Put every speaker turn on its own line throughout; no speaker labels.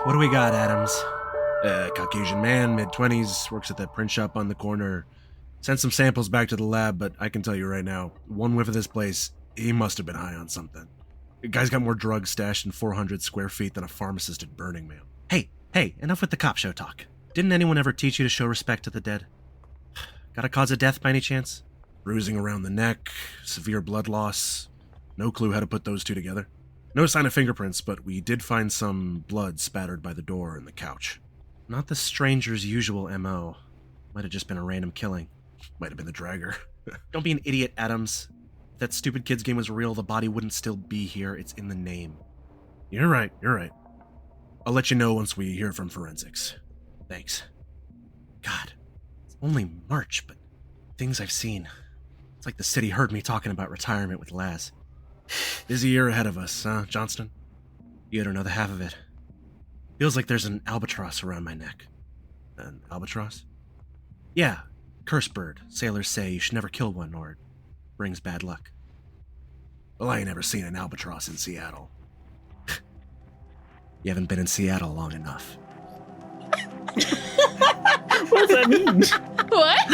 What do we got, Adams? Caucasian man, mid-20s, works at that print shop on the corner. Sent some samples back to the lab, but I can tell you right now, one whiff of this place, he must have been high on something. The guy's got more drugs stashed in 400 square feet than a pharmacist at Burning Man. Hey, enough with the cop show talk. Didn't anyone ever teach you to show respect to the dead? Got a cause of death by any chance? Bruising around the neck, severe blood loss. No clue how to put those two together. No sign of fingerprints, but we did find some blood spattered by the door and the couch. Not the stranger's usual MO. Might have just been a random killing. Might have been the dragger. Don't be an idiot, Adams. If that stupid kid's game was real, the body wouldn't still be here. It's in the name. You're right. I'll let you know once we hear from forensics. Thanks. God, it's only March, but things I've seen. It's like the city heard me talking about retirement with Laz. Busy year ahead of us, huh, Johnston? You don't know the half of it. Feels like there's an albatross around my neck. An albatross? Yeah, curse bird. Sailors say you should never kill one or it brings bad luck. Well, I ain't never seen an albatross in Seattle. You haven't been in Seattle long enough.
What does that mean?
What?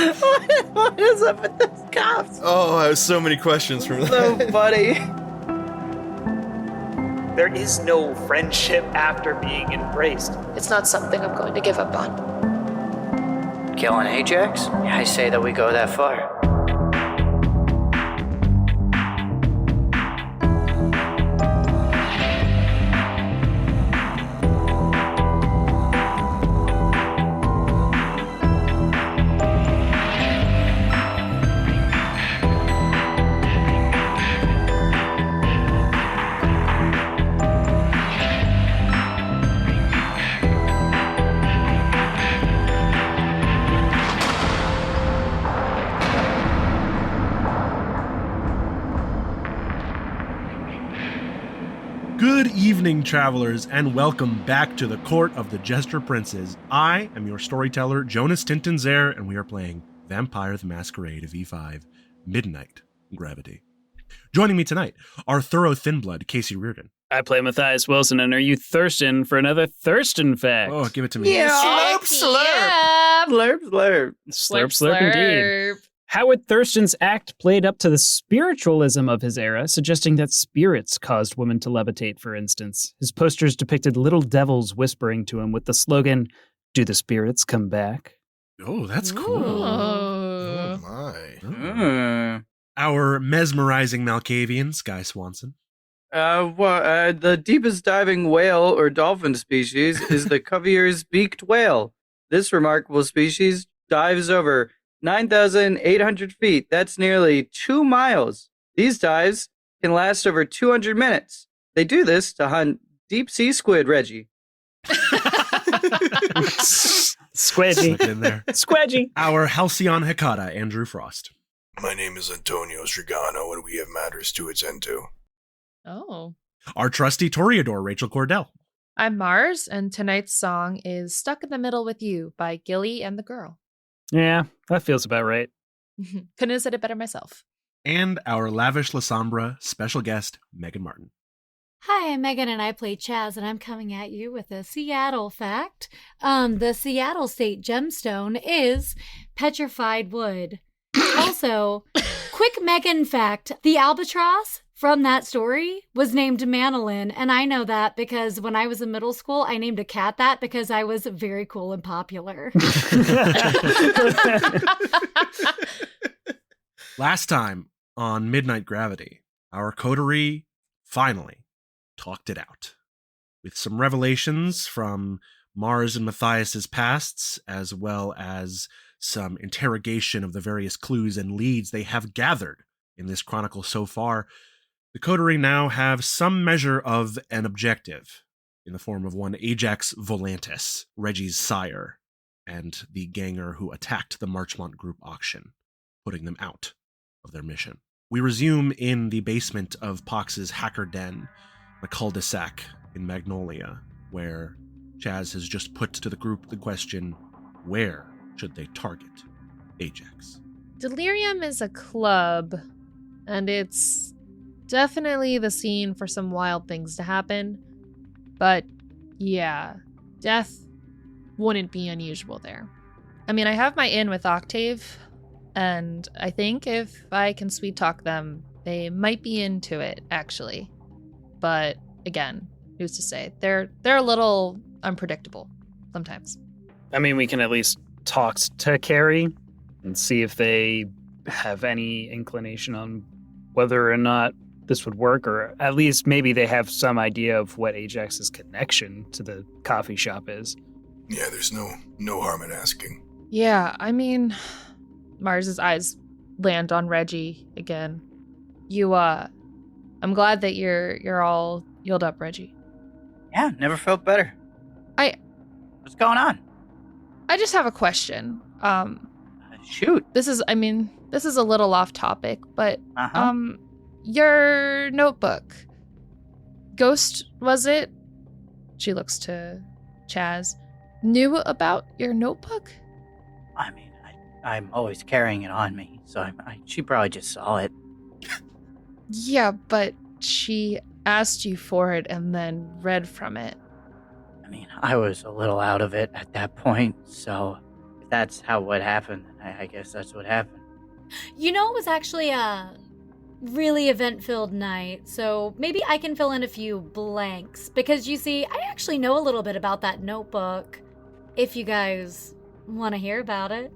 What is up with those cops?
Oh, I have so many questions from that.
So funny.
There is no friendship after being embraced.
It's not something I'm going to give up on.
Killing Ajax? I say that we go that far.
Good evening, travelers, and welcome back to the Court of the Jester Princes. I am your storyteller, Jonas Tintenseher, and we are playing Vampire the Masquerade of E5, Midnight Gravity. Joining me tonight are thorough thin blood Casey Reardon.
I play Mathias Wilson, and are you thirsting for another Thurston fact?
Oh, give it to me.
Yeah. Slurp, slurp.
Slurp, indeed. Howard Thurston's act played up to the spiritualism of his era, suggesting that spirits caused women to levitate, for instance. His posters depicted little devils whispering to him with the slogan, "Do the spirits come back?"
Oh, that's cool.
Oh my.
Our mesmerizing Malkavian, Sky Swanson.
The deepest diving whale or dolphin species is the Cuvier's beaked whale. This remarkable species dives over 9,800 feet. That's nearly 2 miles. These dives can last over 200 minutes. They do this to hunt deep sea squid, Reggie.
Squedgy.
Slip it in there.
Squedgy.
Our Halcyon Hecata, Andrew Frost.
My name is Antonio Stregano, and we have matters to attend to.
Oh.
Our trusty Toreador, Rachel Kordell.
I'm Mars, and tonight's song is Stuck in the Middle with You by Gilly and the Girl.
Yeah, that feels about right.
Couldn't have said it better myself.
And our lavish La Sombra special guest, Meghan Martin.
Hi, I'm Meghan, and I play Chaz, and I'm coming at you with a Seattle fact. The Seattle State gemstone is petrified wood. Also, quick Meghan fact, the albatross from that story was named Manolin, and I know that because when I was in middle school, I named a cat that because I was very cool and popular.
Last time on Midnight Gravity, our coterie finally talked it out. With some revelations from Mars and Mathias's pasts, as well as some interrogation of the various clues and leads they have gathered in this chronicle so far, the coterie now have some measure of an objective in the form of one Ajax Volantis, Reggie's sire, and the ganger who attacked the Marchmont Group auction, putting them out of their mission. We resume in the basement of Pox's hacker den, a cul-de-sac in Magnolia, where Chaz has just put to the group the question, where should they target Ajax?
Delirium is a club, and it's definitely the scene for some wild things to happen. But yeah, death wouldn't be unusual there. I mean, I have my in with Octave, and I think if I can sweet talk them, they might be into it, actually. But again, who's to say? They're a little unpredictable sometimes.
I mean, we can at least talk to Carrie and see if they have any inclination on whether or not this would work, or at least maybe they have some idea of what Ajax's connection to the coffee shop is.
Yeah, there's no harm in asking.
Yeah, I mean, Mars's eyes land on Reggie again. I'm glad that you're all healed up, Reggie.
Yeah, never felt better. What's going on?
I just have a question.
Shoot.
This is a little off topic, but your notebook. Ghost, was it? She looks to Chaz. Knew about your notebook?
I mean, I'm always carrying it on me, so she probably just saw it.
Yeah, but she asked you for it and then read from it.
I mean, I was a little out of it at that point, so if that's what happened, I guess that's what happened.
You know, it was actually a really event-filled night, so maybe I can fill in a few blanks, because you see, I actually know a little bit about that notebook, if you guys want to hear about it.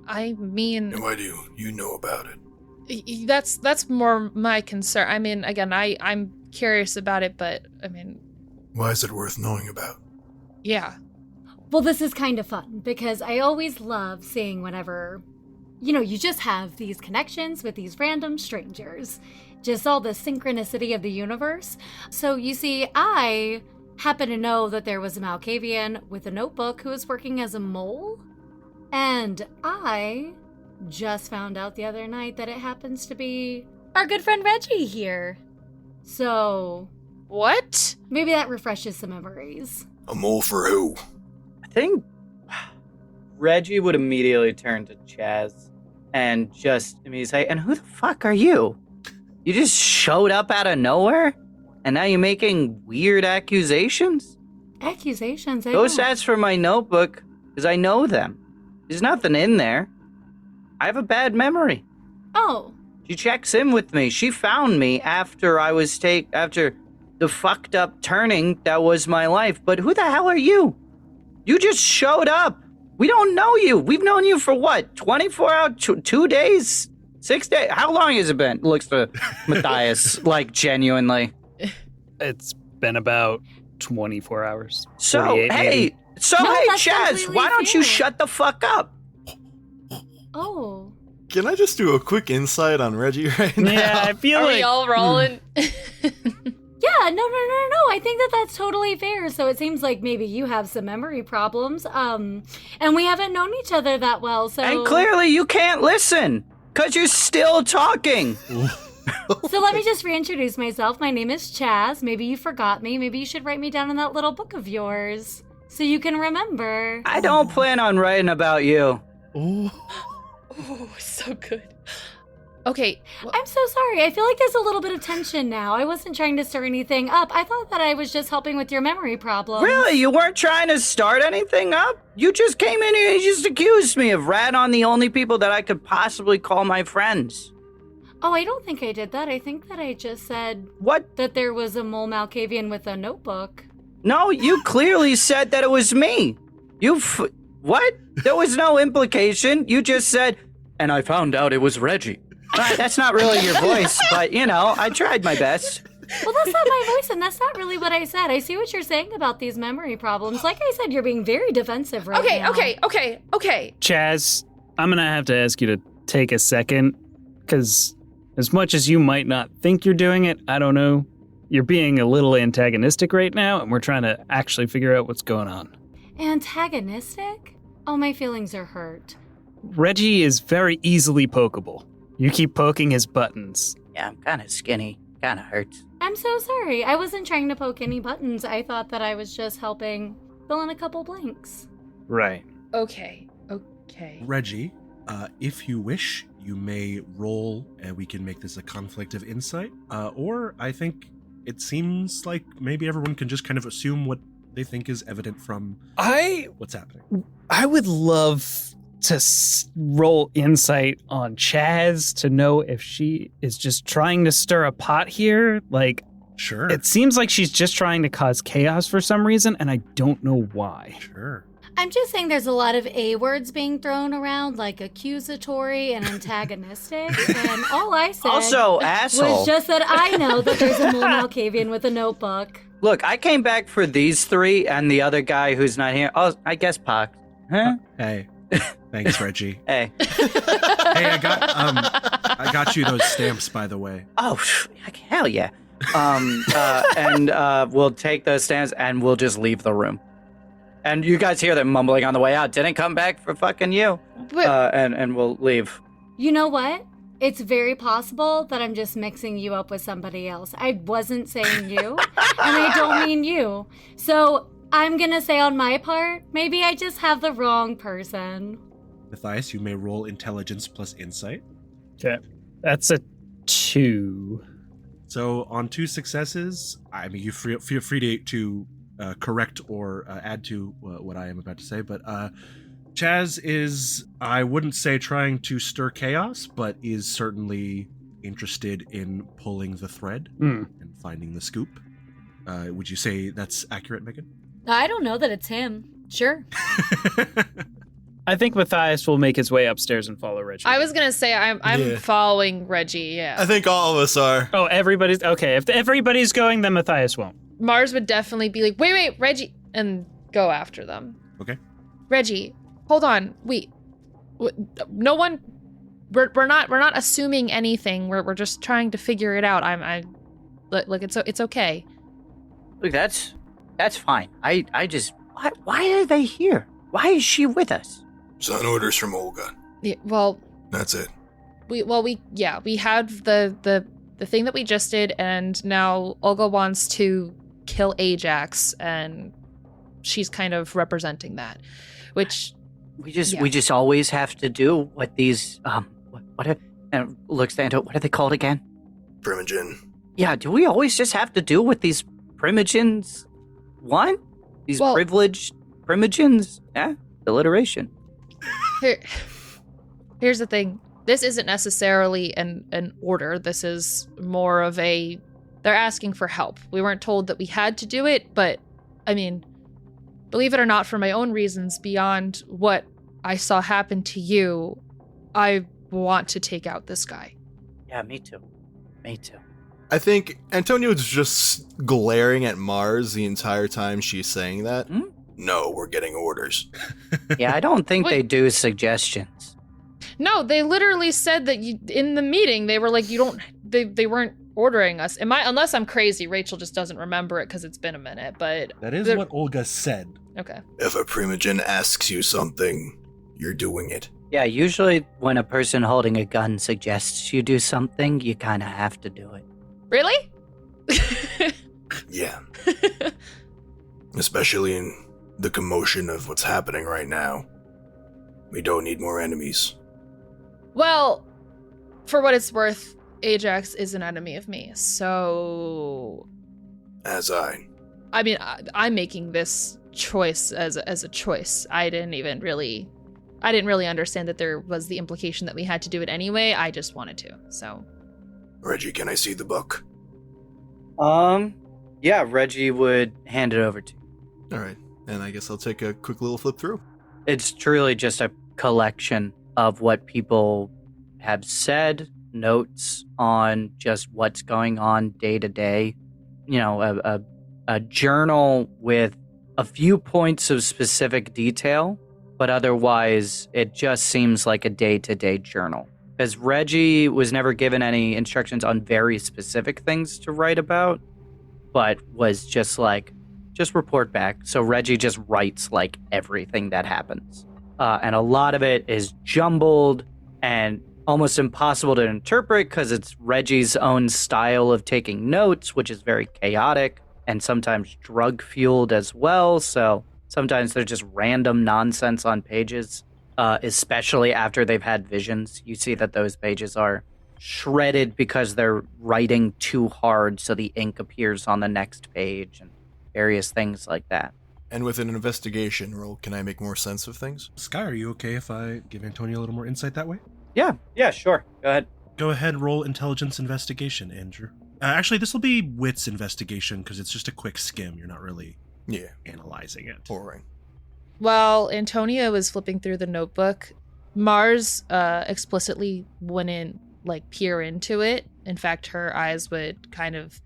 I mean...
No, I do. You know about it.
That's more my concern. I mean, again, I'm curious about it, but, I mean...
Why is it worth knowing about?
Yeah.
Well, this is kind of fun, because I always love seeing whenever, you just have these connections with these random strangers. Just all the synchronicity of the universe. So, you see, I happen to know that there was a Malkavian with a notebook who was working as a mole. And I just found out the other night that it happens to be our good friend Reggie here. So...
What?
Maybe that refreshes some memories.
A mole for who?
I think Reggie would immediately turn to Chaz and just immediately say, and who the fuck are you? You just showed up out of nowhere? And now you're making weird accusations?
Accusations?
Ghost asked for my notebook because I know them. There's nothing in there. I have a bad memory.
Oh.
She checks in with me. She found me after after the fucked up turning that was my life. But who the hell are you? You just showed up. We don't know you. We've known you for what? 24 hours? 2 days? 6 days? How long has it been? Looks to Mathias, like genuinely.
It's been about 24 hours.
So, hey, Chaz, why don't you shut the fuck up?
Oh.
Can I just do a quick insight on Reggie right now?
Yeah, I feel
Are
like...
we all rolling?
Yeah, no. I think that's totally fair. So it seems like maybe you have some memory problems. And we haven't known each other that well, so...
And clearly you can't listen, because you're still talking.
So let me just reintroduce myself. My name is Chaz. Maybe you forgot me. Maybe you should write me down in that little book of yours so you can remember.
I don't plan on writing about you.
Oh, so good. Okay. Well,
I'm so sorry. I feel like there's a little bit of tension now. I wasn't trying to stir anything up. I thought that I was just helping with your memory problems.
Really? You weren't trying to start anything up? You just came in here and you just accused me of rat on the only people that I could possibly call my friends.
Oh, I don't think I did that. I think that I just said...
What?
That there was a mole Malkavian with a notebook.
No, you clearly said that it was me. What? There was no implication. You just said, and I found out it was Reggie. That's not really your voice, but, I tried my best.
Well, that's not my voice, and that's not really what I said. I see what you're saying about these memory problems. Like I said, you're being very defensive right now.
Okay.
Chaz, I'm going to have to ask you to take a second, because as much as you might not think you're doing it, I don't know, you're being a little antagonistic right now, and we're trying to actually figure out what's going on.
Antagonistic? Oh, my feelings are hurt.
Reggie is very easily pokeable. You keep poking his buttons.
Yeah, I'm kind of skinny. Kind of hurts.
I'm so sorry. I wasn't trying to poke any buttons. I thought that I was just helping fill in a couple blanks.
Right.
Okay.
Reggie, if you wish, you may roll and we can make this a conflict of insight. Or I think it seems like maybe everyone can just kind of assume what they think is evident from what's happening.
I would love to roll insight on Chaz to know if she is just trying to stir a pot here. Like,
sure.
It seems like she's just trying to cause chaos for some reason, and I don't know why.
Sure.
I'm just saying there's a lot of A words being thrown around, like accusatory and antagonistic, and all I said
Also, asshole.
was just that I know that there's a Mole Malkavian with a notebook.
Look, I came back for these three and the other guy who's not here. Oh, I guess Pox. Huh?
Hey. Thanks, Reggie.
Hey.
Hey, I got you those stamps, by the way.
Oh, hell yeah. And we'll take those stamps and we'll just leave the room. And you guys hear them mumbling on the way out. Didn't come back for fucking you. And we'll leave.
You know what? It's very possible that I'm just mixing you up with somebody else. I wasn't saying you, and I don't mean you. So I'm going to say on my part, maybe I just have the wrong person.
Mathias, you may roll intelligence plus insight.
Okay. That's a 2.
So on 2 successes, I mean, you feel free to correct or add to what I am about to say, but Chaz is, I wouldn't say trying to stir chaos, but is certainly interested in pulling the thread and finding the scoop. Would you say that's accurate, Meghan?
I don't know that it's him. Sure.
I think Mathias will make his way upstairs and follow Reggie.
I was gonna say I'm following Reggie. Yeah.
I think all of us are.
Oh, everybody's okay. If everybody's going, then Mathias won't.
Mars would definitely be like, wait, Reggie, and go after them.
Okay.
Reggie, hold on, wait. No one. We're not assuming anything. We're just trying to figure it out. Look, it's okay.
Look, that's fine. I just why are they here? Why is she with us?
It's on orders from Olga.
Yeah, well,
That's it.
we had the thing that we just did, and now Olga wants to kill Ajax, and she's kind of representing that, which
we just always have to do what these and looks to Anto, what are they called again?
Primogen.
Yeah, do we always just have to do what these primogens want? These privileged primogens? Yeah, alliteration.
Here's the thing. This isn't necessarily an order. This is more of they're asking for help. We weren't told that we had to do it, but, I mean, believe it or not, for my own reasons, beyond what I saw happen to you, I want to take out this guy.
Yeah, me too.
I think Antonio's just glaring at Mars the entire time she's saying that.
No, we're getting orders.
Yeah, I don't think they do suggestions.
No, they literally said that in the meeting, they were like, they weren't ordering us. Unless I'm crazy, Rachel just doesn't remember it because it's been a minute, but...
That is what Olga said.
Okay.
If a Primogen asks you something, you're doing it.
Yeah, usually when a person holding a gun suggests you do something, you kind of have to do it.
Really?
Yeah. Especially in the commotion of what's happening right now. We don't need more enemies.
Well, for what it's worth, Ajax is an enemy of me, so...
As I.
I mean, I'm making this choice as a choice. I didn't really understand that there was the implication that we had to do it anyway. I just wanted to, so...
Reggie, can I see the book?
Yeah, Reggie would hand it over to you.
All right, and I guess I'll take a quick little flip through.
It's truly just a collection of what people have said, notes on just what's going on day to day. You know, a journal with a few points of specific detail, but otherwise it just seems like a day-to-day journal. Because Reggie was never given any instructions on very specific things to write about, but was just like, just report back. So Reggie just writes like everything that happens. And a lot of it is jumbled and almost impossible to interpret because it's Reggie's own style of taking notes, which is very chaotic and sometimes drug-fueled as well. So sometimes there's just random nonsense on pages, especially after they've had visions. You see that those pages are shredded because they're writing too hard so the ink appears on the next page and various things like that.
And with an investigation roll, can I make more sense of things?
Sky, are you okay if I give Antonio a little more insight that way?
Yeah, sure. Go ahead.
Go ahead, roll intelligence investigation, Andrew. Actually, this will be wits investigation because it's just a quick skim. You're not really analyzing it.
Boring.
While Antonia was flipping through the notebook, Mars explicitly wouldn't peer into it. In fact, her eyes would kind of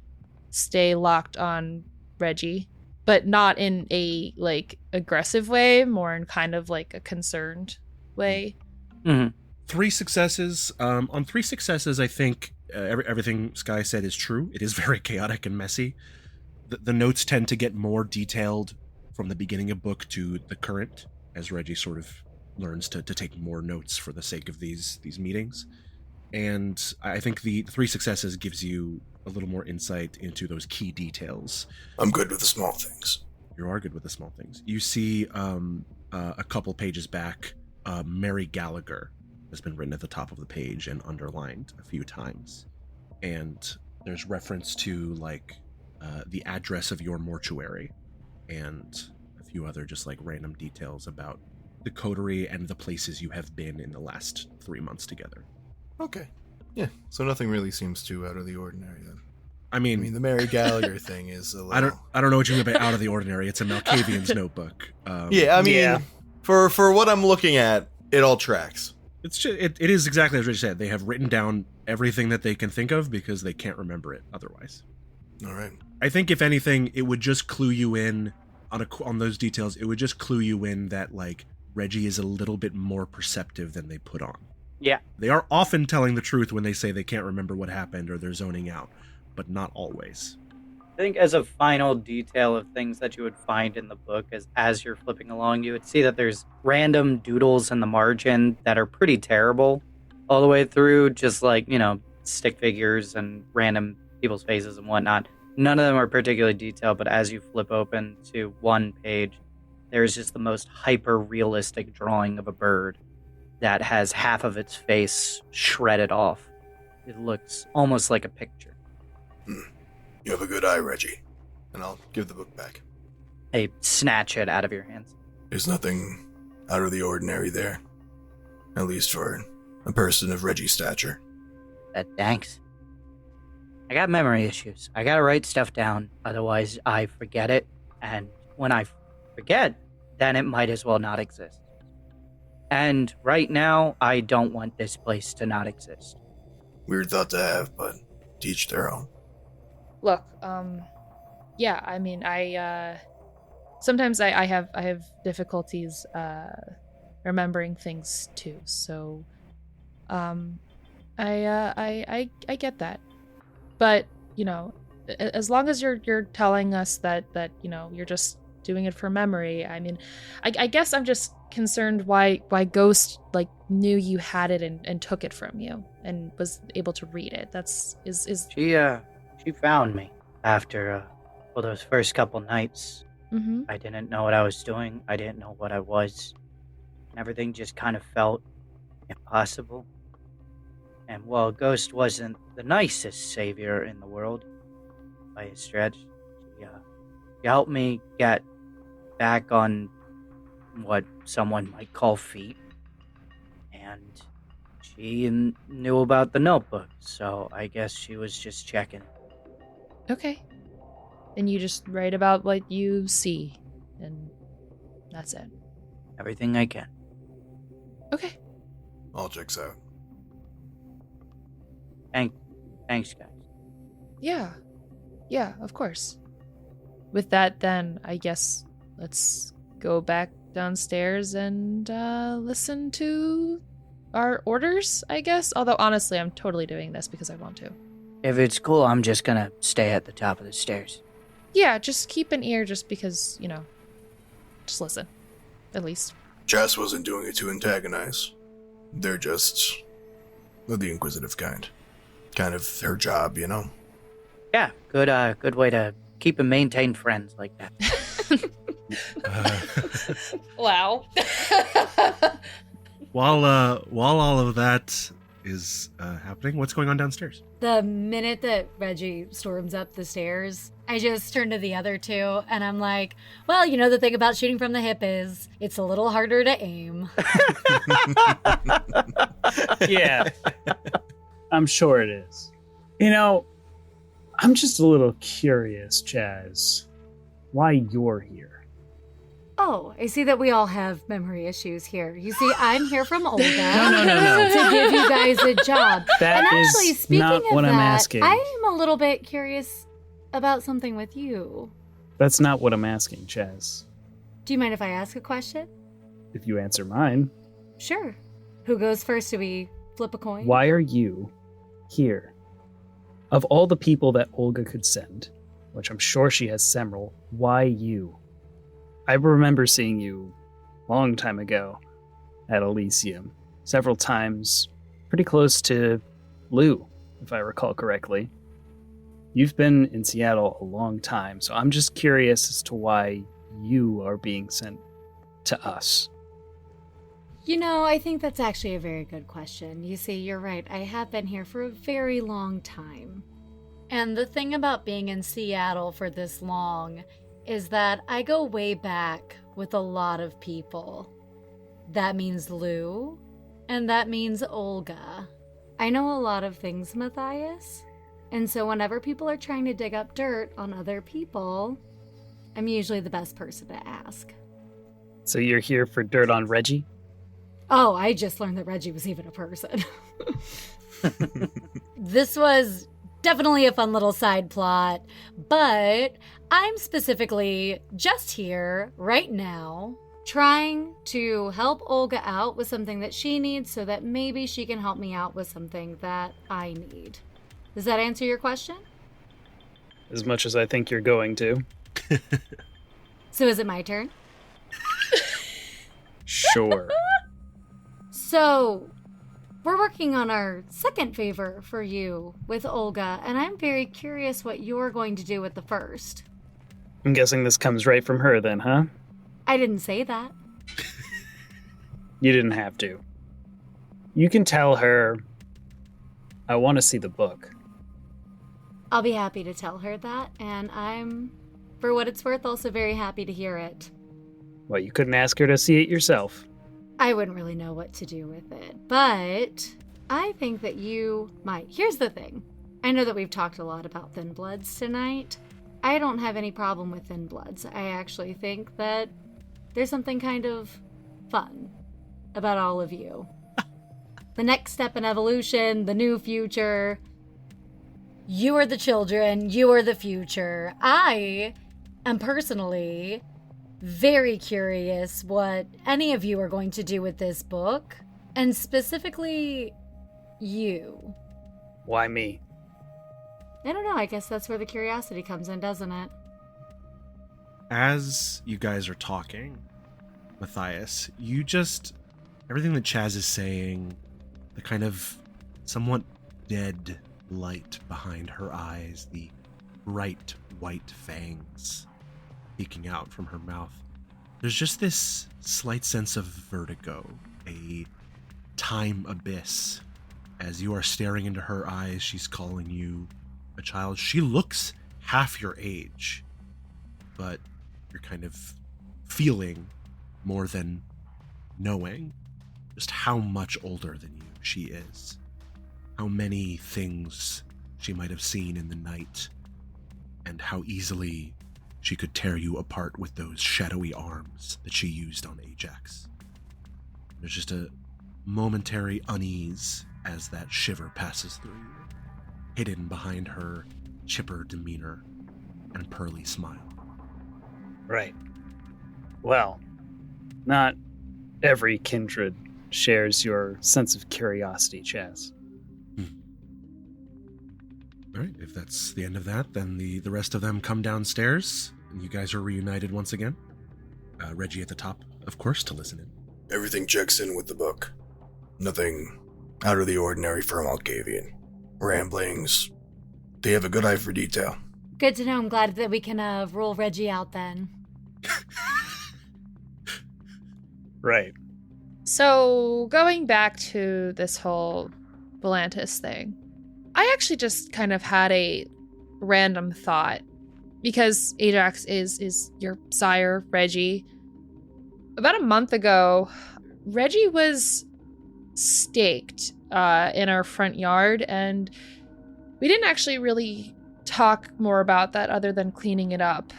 stay locked on Reggie, but not in a aggressive way, more in kind of a concerned way.
Mm-hmm.
3 successes. On 3 successes, I think everything Sky said is true. It is very chaotic and messy. The notes tend to get more detailed from the beginning of book to the current, as Reggie sort of learns to take more notes for the sake of these meetings. And I think the 3 successes gives you a little more insight into those key details.
I'm good with the small things.
You are good with the small things. You see a couple pages back, Mary Gallagher has been written at the top of the page and underlined a few times. And there's reference to the address of your mortuary and a few other just random details about the coterie and the places you have been in the last 3 months together.
Okay. Yeah, so nothing really seems too out of the ordinary then.
I mean
the Mary Gallagher thing is a little...
I don't know what you mean by out of the ordinary. It's a Malkavian's notebook.
For what I'm looking at, it all tracks.
It's just, it is exactly as Reggie said. They have written down everything that they can think of because they can't remember it otherwise.
All right.
I think if anything, it would just clue you in on those details. It would just clue you in that Reggie is a little bit more perceptive than they put on.
Yeah.
They are often telling the truth when they say they can't remember what happened or they're zoning out, but not always.
I think as a final detail of things that you would find in the book as you're flipping along, you would see that there's random doodles in the margin that are pretty terrible all the way through, just stick figures and random people's faces and whatnot. None of them are particularly detailed, but as you flip open to one page, there's just the most hyper-realistic drawing of a bird that has half of its face shredded off. It looks almost like a picture.
You have a good eye, Reggie.
And I'll give the book back.
I snatch it out of your hands.
There's nothing out of the ordinary there. At least for a person of Reggie's stature.
Thanks. I got memory issues. I gotta write stuff down, otherwise I forget it. And when I forget, then it might as well not exist. And right now, I don't want this place to not exist.
Weird thought to have, but to each their own.
Look, yeah, I mean, sometimes I have difficulties remembering things too. So, I get that. But as long as you're telling us that you're just doing it for memory, I mean, I guess I'm just concerned why Ghost knew you had it and took it from you and was able to read it.
She found me after those first couple nights.
Mm-hmm.
I didn't know what I was doing. I didn't know what I was. And everything just kind of felt impossible. And while Ghost wasn't the nicest savior in the world, by his stretch, she helped me get back on what someone might call feet. And she knew about the notebook, so I guess she was just checking.
Okay. And you just write about what you see, and that's it.
Everything I can.
Okay.
All checks out.
Thanks, guys.
Yeah, of course. With that, then, I guess let's go back downstairs and listen to our orders, I guess. Although, honestly, I'm totally doing this because I want to.
If it's cool, I'm just gonna stay at the top of the stairs.
Yeah, just keep an ear just because, just listen. At least.
Chas wasn't doing it to antagonize. They're just the inquisitive kind. Kind of her job,
Yeah, good way to keep and maintain friends like that.
Wow.
While all of that is happening. What's going on downstairs?
The minute that Reggie storms up the stairs, I just turn to the other two and I'm like, well, you know, the thing about shooting from the hip is it's a little harder to aim.
Yeah. I'm sure it is. You know, I'm just a little curious, Chaz, why you're here.
Oh, I see that we all have memory issues here. You see, I'm here from Olga
No.
to give you guys a job.
That
and
is
actually, speaking
not
of
what
that,
I'm asking.
I'm a little bit curious about something with you.
That's not what I'm asking, Chaz.
Do you mind if I ask a question?
If you answer mine,
Sure. Who goes first? Do we flip a coin?
why are you here? Of all the people that Olga could send, which I'm sure she has several, why you? I remember seeing you a long time ago at Elysium, several times, pretty close to Lou, if I recall correctly. You've been in Seattle a long time, so I'm just curious as to why you are being sent to us.
You know, I think that's actually a very good question. You see, you're right. I have been here for a very long time. And the thing about being in Seattle for this long is that I go way back with a lot of people. That means Lou, and that means Olga. I know a lot of things, Mathias. And so whenever people are trying to dig up dirt on other people, I'm usually the best person to ask.
So you're here for dirt on Reggie?
Oh, I just learned that Reggie was even a person. This was definitely a fun little side plot, but I'm specifically just here right now trying to help Olga out with something that she needs so that maybe she can help me out with something that I need. Does that answer your question?
As much as I think you're going to.
So is it my turn?
Sure.
So, we're working on our second favor for you with Olga, and I'm very curious what you're going to do with the first.
I'm guessing this comes right from her then, huh?
I didn't say that.
You didn't have to. You can tell her, I want to see the book.
I'll be happy to tell her that, and I'm, for what it's worth, also very happy to hear it.
Well, you couldn't ask her to see it yourself.
I wouldn't really know what to do with it, but I think that you might. Here's the thing. I know that we've talked a lot about Thin Bloods tonight. I don't have any problem with Thin Bloods. I actually think that there's something kind of fun about all of you. The next step in evolution, the new future. You are the children, you are the future. I am personally very curious what any of you are going to do with this book, and specifically you.
Why me?
I don't know, I guess that's where the curiosity comes in, doesn't it?
As you guys are talking, Mathias, everything that Chaz is saying, the kind of somewhat dead light behind her eyes, the bright white fangs peeking out from her mouth. There's just this slight sense of vertigo, a time abyss. As you are staring into her eyes, she's calling you a child. She looks half your age, but you're kind of feeling more than knowing just how much older than you she is. How many things she might have seen in the night, and how easily she could tear you apart with those shadowy arms that she used on Ajax. There's just a momentary unease as that shiver passes through you, hidden behind her chipper demeanor and pearly smile.
Right. Well, not every kindred shares your sense of curiosity, Chaz.
All right, if that's the end of that, then the rest of them come downstairs, and you guys are reunited once again. Reggie at the top, of course, to listen in.
Everything checks in with the book. Nothing out of the ordinary from Algavian. Ramblings. They have a good eye for detail.
Good to know. I'm glad that we can rule Reggie out then.
Right.
So, going back to this whole Volantis thing. I actually just kind of had a random thought because Ajax is your sire, Reggie. About a month ago, Reggie was staked in our front yard, and we didn't actually really talk more about that other than cleaning it up.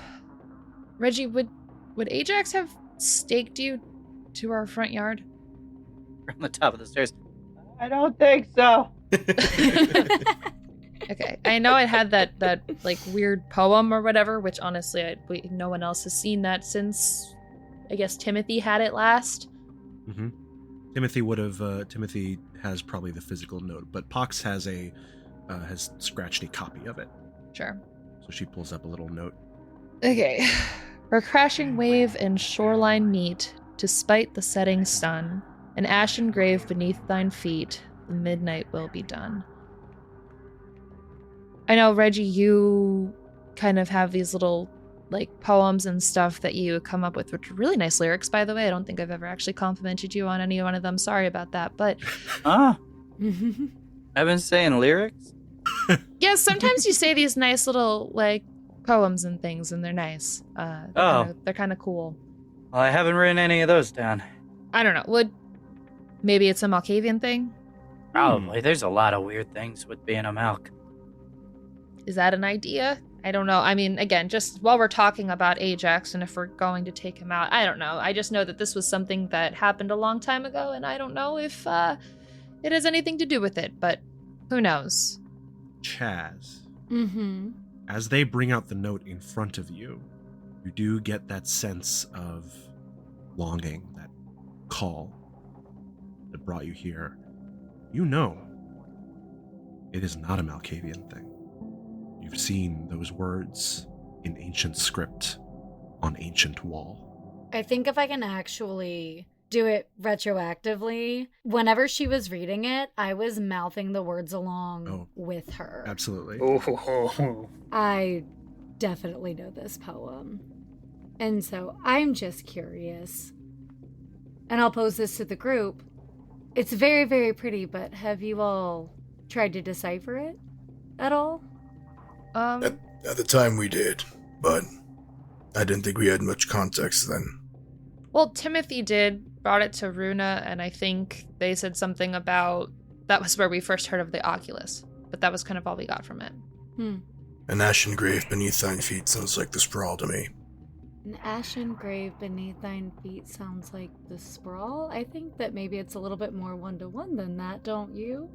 Reggie, would Ajax have staked you to our front yard?
From the top of the stairs.
I don't think so.
Okay, I know it had that like weird poem or whatever, which honestly, no one else has seen that since, I guess, Timothy had it last.
Mm-hmm. Timothy has probably the physical note, but Pox has scratched a copy of it.
Sure.
So she pulls up a little note.
Okay. Where crashing wave and shoreline meet, to spite the setting sun, an ashen grave beneath thine feet, the midnight will be done. I know, Reggie, you kind of have these little, like, poems and stuff that you come up with, which are really nice lyrics, by the way. I don't think I've ever actually complimented you on any one of them. Sorry about that, but...
I've been saying lyrics?
Yeah, sometimes you say these nice little, like, poems and things, and they're nice. They're kind of cool.
Well, I haven't written any of those down.
I don't know. Maybe it's a Malkavian thing?
Probably. There's a lot of weird things with being a Malk.
Is that an idea? I don't know. I mean, again, just while we're talking about Ajax and if we're going to take him out, I don't know. I just know that this was something that happened a long time ago, and I don't know if it has anything to do with it, but who knows?
Chaz.
Mm-hmm.
As they bring out the note in front of you, you do get that sense of longing, that call that brought you here. You know it is not a Malkavian thing. You've seen those words in ancient script on ancient wall.
I think if I can actually do it retroactively, whenever she was reading it, I was mouthing the words along with her.
Absolutely.
I definitely know this poem. And so I'm just curious. And I'll pose this to the group. It's very, very pretty, but have you all tried to decipher it at all?
At the time we did, but I didn't think we had much context then.
Well, Timothy brought it to Runa, and I think they said something about that was where we first heard of the Oculus, but that was kind of all we got from it.
An ashen grave beneath thine feet sounds like the sprawl to me.
An ashen grave beneath thine feet sounds like the sprawl? I think that maybe it's a little bit more one-to-one than that, don't you?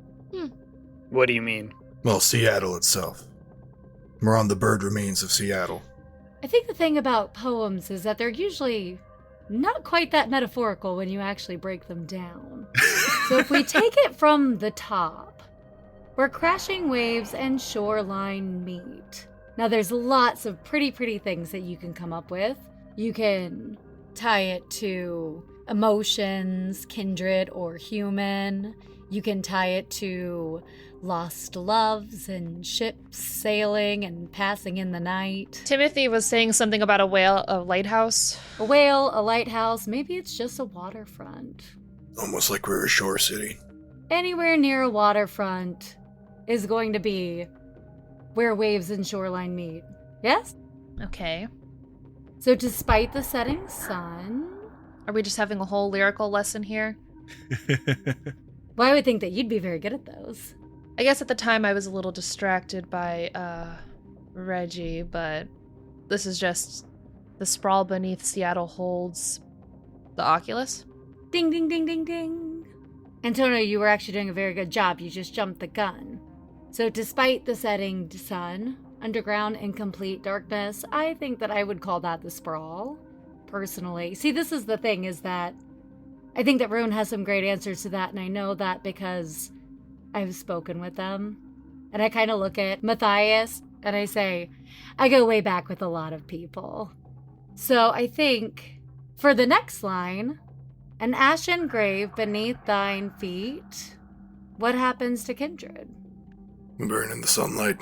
What do you mean?
Well, Seattle itself. We're on the bird remains of Seattle.
I think the thing about poems is that they're usually not quite that metaphorical when you actually break them down. So if we take it from the top, where crashing waves and shoreline meet. Now there's lots of pretty things that you can come up with. You can tie it to emotions, kindred, or human. You can tie it to lost loves and ships sailing and passing in the night.
Timothy was saying something about a whale, a lighthouse.
A whale, a lighthouse, maybe it's just a waterfront.
Almost like we're a shore city.
Anywhere near a waterfront is going to be where waves and shoreline meet. Yes?
Okay.
So despite the setting sun...
Are we just having a whole lyrical lesson here?
Well, I would think that you'd be very good at those.
I guess at the time I was a little distracted by Reggie, but this is just the sprawl beneath Seattle holds the Oculus.
Ding, ding, ding, ding, ding. Antonio, you were actually doing a very good job. You just jumped the gun. So despite the setting sun, underground and complete darkness, I think that I would call that the sprawl, personally. See, this is the thing, is that I think that Rune has some great answers to that, and I know that because I've spoken with them. And I kind of look at Mathias, and I say, I go way back with a lot of people. So I think, for the next line, an ashen grave beneath thine feet, what happens to kindred?
We burn in the sunlight.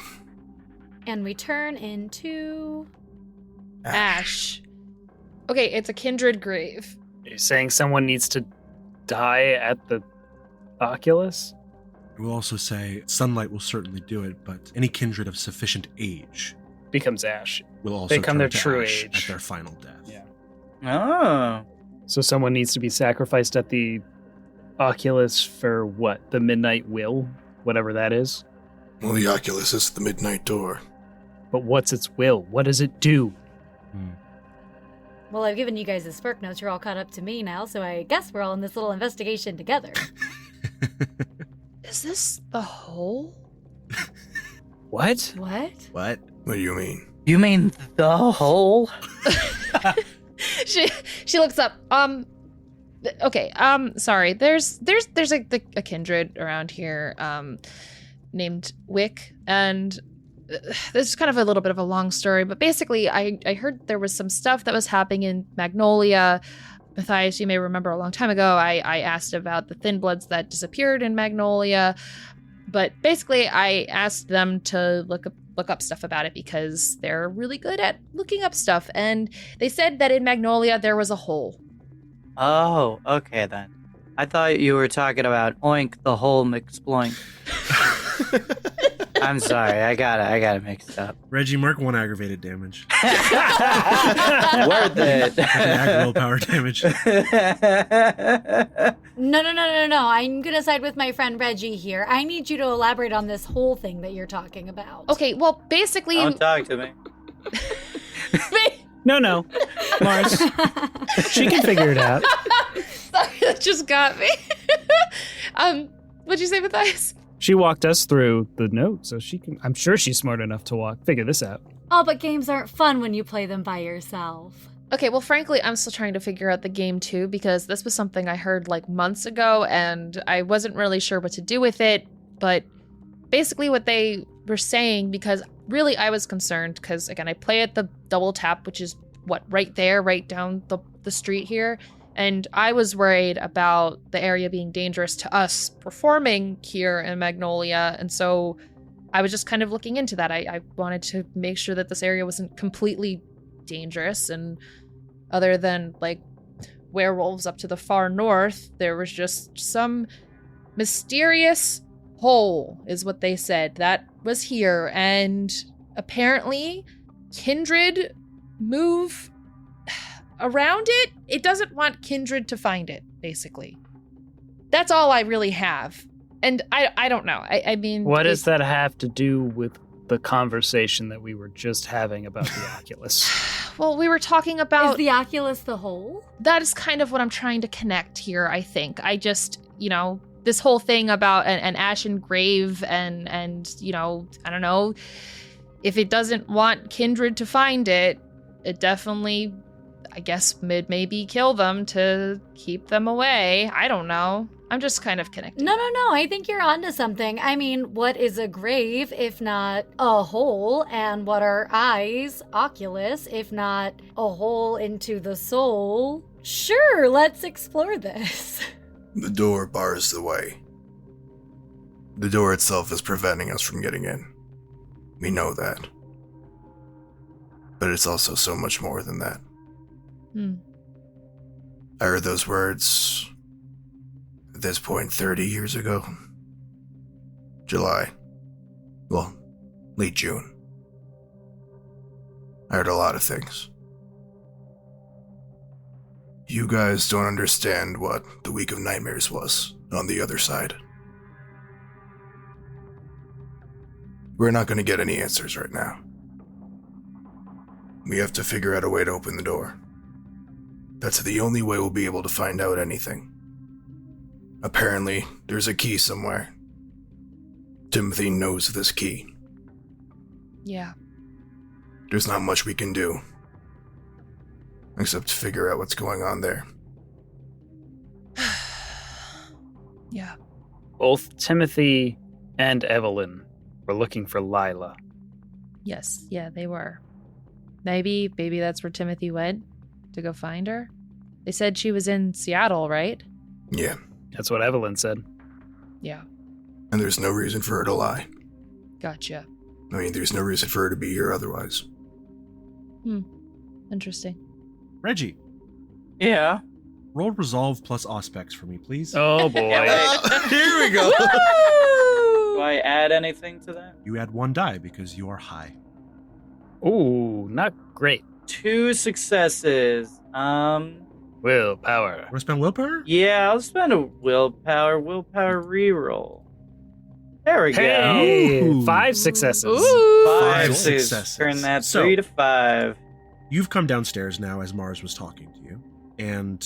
And we turn into...
Ash. Okay, it's a kindred grave.
Are you saying someone needs to die at the Oculus?
I will also say sunlight will certainly do it, but any kindred of sufficient age
Becomes ash.
will also
They come
turn
their
to
true
ash
age.
at their final death.
Yeah.
Oh.
So someone needs to be sacrificed at the Oculus for what? The Midnight Will? Whatever that is?
Well, the Oculus is the midnight door.
But what's its will? What does it do?
Well, I've given you guys the Spark Notes. You're all caught up to me now, so I guess we're all in this little investigation together.
Is this the hole?
What?
What?
What?
What do you mean?
You mean the hole?
She looks up. Okay. Sorry. There's a kindred around here, named Wick, and this is kind of a little bit of a long story, but basically, I heard there was some stuff that was happening in Magnolia. Mathias, you may remember a long time ago, I asked about the Thin Bloods that disappeared in Magnolia, but basically, I asked them to look up stuff about it because they're really good at looking up stuff, and they said that in Magnolia there was a hole.
Oh, okay then. I thought you were talking about Oink the Hole McSploink. I'm sorry, I got it mixed up.
Reggie, mark 1 aggravated damage.
Worth it.
Ag willpower damage.
No. I'm going to side with my friend Reggie here. I need you to elaborate on this whole thing that you're talking about.
Okay, well, basically...
Don't talk to me.
No. Mars. She can figure it out.
Sorry, that just got me. What'd you say, Mathias?
She walked us through the note, so she can. I'm sure she's smart enough to figure this out.
Oh, but games aren't fun when you play them by yourself.
Okay, well, frankly, I'm still trying to figure out the game too, because this was something I heard like months ago, and I wasn't really sure what to do with it. But basically what they were saying, because really I was concerned, because again, I play at the double tap, which is right there, right down the street here. And I was worried about the area being dangerous to us performing here in Magnolia. And so I was just kind of looking into that. I wanted to make sure that this area wasn't completely dangerous. And other than like werewolves up to the far north, there was just some mysterious hole, is what they said, that was here. And apparently kindred move around it. It doesn't want kindred to find it, basically. That's all I really have. And I don't know. I mean...
What does that have to do with the conversation that we were just having about the Oculus?
Well, we were talking about...
Is the Oculus the hole?
That is kind of what I'm trying to connect here, I think. I just, this whole thing about an ashen grave and I don't know, if it doesn't want kindred to find it, it definitely... I guess maybe kill them to keep them away. I don't know. I'm just kind of connected.
No. I think you're onto something. I mean, what is a grave if not a hole? And what are eyes, Oculus, if not a hole into the soul? Sure, let's explore this.
The door bars the way. The door itself is preventing us from getting in. We know that. But it's also so much more than that. I heard those words, at this point, 30 years ago. July. Well, late June. I heard a lot of things. You guys don't understand what the Week of Nightmares was on the other side. We're not going to get any answers right now. We have to figure out a way to open the door. That's the only way we'll be able to find out anything. Apparently, there's a key somewhere. Timothy knows this key.
Yeah.
There's not much we can do. Except figure out what's going on there.
Yeah.
Both Timothy and Evelyn were looking for Lila.
Yes, yeah, they were. Maybe that's where Timothy went to go find her. They said she was in Seattle, right?
Yeah.
That's what Evelyn said.
Yeah.
And there's no reason for her to lie.
Gotcha.
I mean, there's no reason for her to be here otherwise.
Interesting.
Reggie,
Yeah.
roll resolve plus auspex for me, please.
Oh boy.
Here we go.
Do I add anything to that?
You add 1 die because you are high.
Ooh, not great.
2 successes.
Willpower.
Want to spend willpower?
Yeah, I'll spend a willpower reroll. There we go.
Hey,
Ooh.
5 successes.
Ooh.
5
successes.
Turn that
So-
3 to 5.
You've come downstairs now as Mars was talking to you, and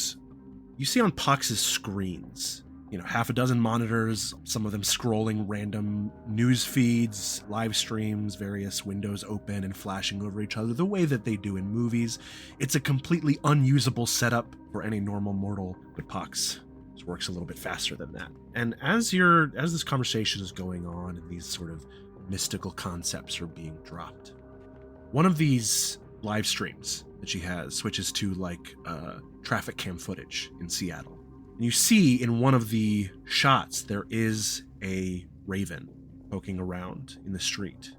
you see on Pox's screens, half a dozen monitors, some of them scrolling random news feeds, live streams, various windows open and flashing over each other the way that they do in movies. It's a completely unusable setup for any normal mortal, but Pox works a little bit faster than that. And as this conversation is going on and these sort of mystical concepts are being dropped, one of these live streams that she has switches to traffic cam footage in Seattle. And you see in one of the shots there is a raven poking around in the street.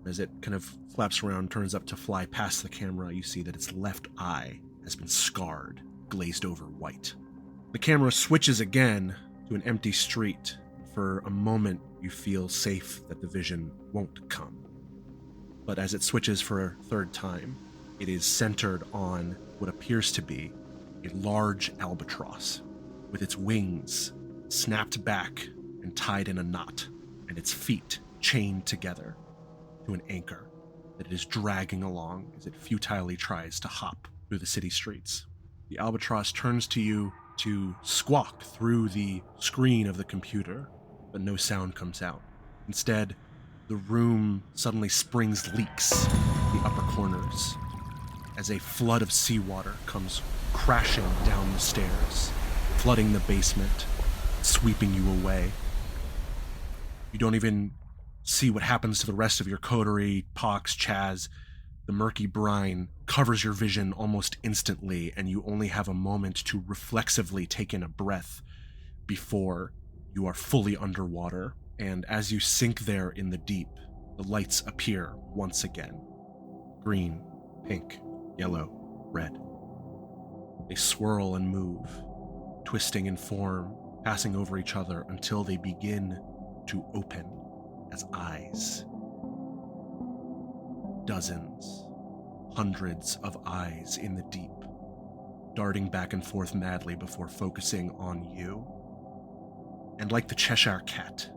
As it kind of flaps around, turns up to fly past the camera, you see that its left eye has been scarred, glazed over white. The camera switches again to an empty street. For a moment, you feel safe that the vision won't come. But as it switches for a third time, it is centered on what appears to be a large albatross, with its wings snapped back and tied in a knot, and its feet chained together to an anchor that it is dragging along as it futilely tries to hop through the city streets. The albatross turns to you to squawk through the screen of the computer, but no sound comes out. Instead, the room suddenly springs leaks in the upper corners as a flood of seawater comes crashing down the stairs, flooding the basement, sweeping you away. You don't even see what happens to the rest of your coterie, Pox, Chaz. The murky brine covers your vision almost instantly, and you only have a moment to reflexively take in a breath before you are fully underwater. And as you sink there in the deep, the lights appear once again. Green, pink, yellow, red. They swirl and move, twisting in form, passing over each other until they begin to open as eyes. Dozens, hundreds of eyes in the deep, darting back and forth madly before focusing on you. And like the Cheshire Cat,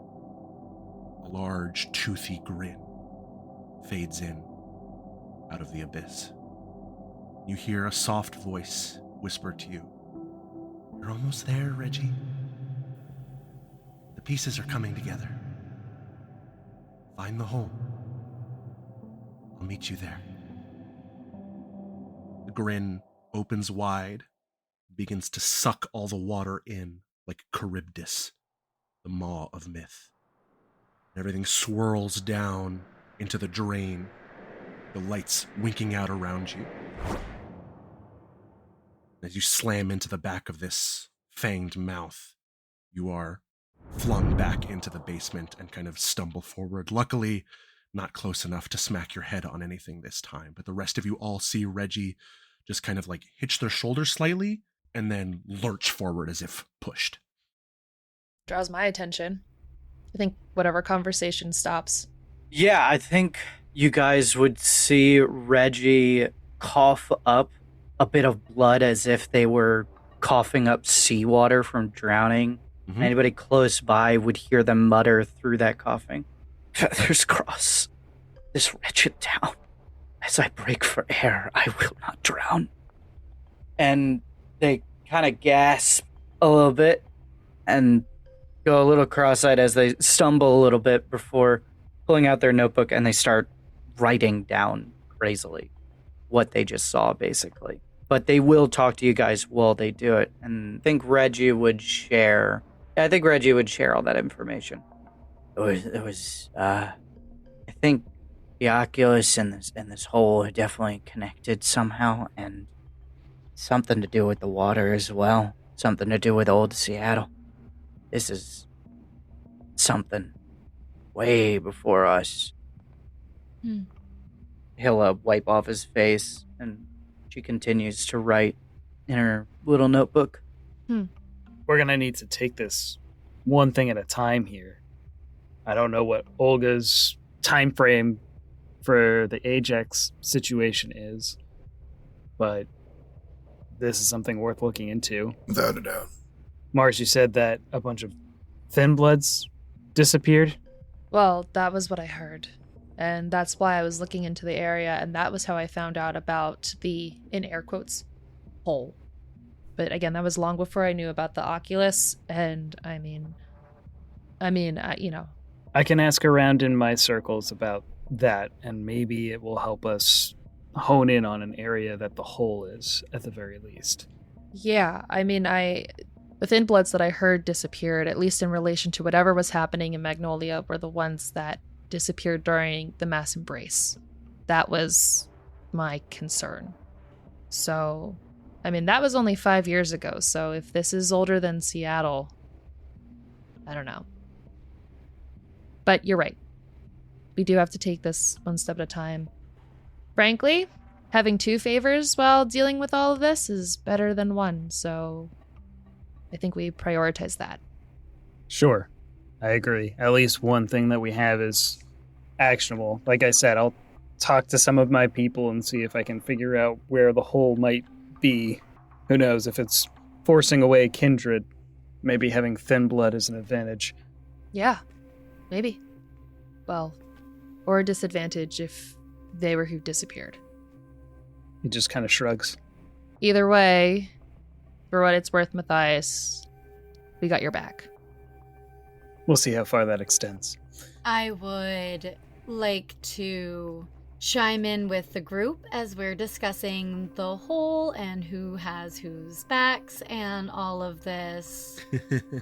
a large, toothy grin fades in out of the abyss. You hear a soft voice whisper to you, "You're almost there, Reggie. The pieces are coming together. Find the home. I'll meet you there." The grin opens wide, begins to suck all the water in like Charybdis, the maw of myth. Everything swirls down into the drain, the lights winking out around you. As you slam into the back of this fanged mouth, you are flung back into the basement and kind of stumble forward. Luckily, not close enough to smack your head on anything this time, but the rest of you all see Reggie just kind of hitch their shoulders slightly and then lurch forward as if pushed.
Draws my attention. I think whatever conversation stops.
Yeah, I think you guys would see Reggie cough up a bit of blood as if they were coughing up seawater from drowning.
Mhm.
Anybody close by would hear them mutter through that coughing, "Feathers cross this wretched town. As I break for air, I will not drown." And they kind of gasp a little bit and go a little cross-eyed as they stumble a little bit before pulling out their notebook, and they start writing down crazily what they just saw, basically. But they will talk to you guys while they do it, and I think Reggie would share all that information. I think the Oculus and this hole are definitely connected somehow, and something to do with the water as well. Something to do with old Seattle. This is something way before us. He'll wipe off his face, and she continues to write in her little notebook.
We're going to need to take this one thing at a time here. I don't know what Olga's time frame for the Ajax situation is, but this is something worth looking into.
Without a doubt.
Mars, you said that a bunch of Thin Bloods disappeared?
Well, that was what I heard. And that's why I was looking into the area, and that was how I found out about the, in air quotes, hole. But again, that was long before I knew about the Oculus, and I mean, you know.
I can ask around in my circles about that, and maybe it will help us hone in on an area that the hole is, at the very least.
Yeah, I mean, the Thin Bloods that I heard disappeared, at least in relation to whatever was happening in Magnolia, were the ones that disappeared during the mass embrace. That was my concern. So, I mean, that was only 5 years ago, so if this is older than Seattle, I don't know. But you're right. We do have to take this one step at a time. Frankly, having 2 favors while dealing with all of this is better than 1, so I think we prioritize that.
Sure, I agree. At least one thing that we have is actionable. Like I said, I'll talk to some of my people and see if I can figure out where the hole might be. Who knows, if it's forcing away kindred, maybe having Thin Blood is an advantage.
Yeah, maybe. Well, or a disadvantage if they were who disappeared.
He just kind of shrugs.
Either way, for what it's worth, Mathias, we got your back.
We'll see how far that extends.
I would like to chime in with the group as we're discussing the whole and who has whose backs and all of this.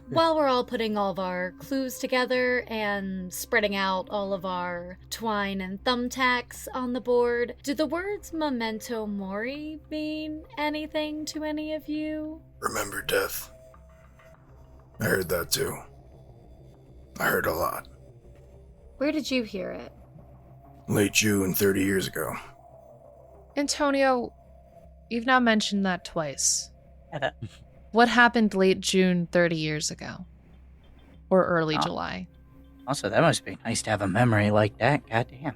While we're all putting all of our clues together and spreading out all of our twine and thumbtacks on the board, do the words memento mori mean anything to any of you?
Remember death. I heard that too. I heard a lot.
Where did you hear it?
Late June, 30 years ago.
Antonio, you've now mentioned that twice. What happened late June 30 years ago? Or early July?
Also, that must be nice to have a memory like that. Goddamn.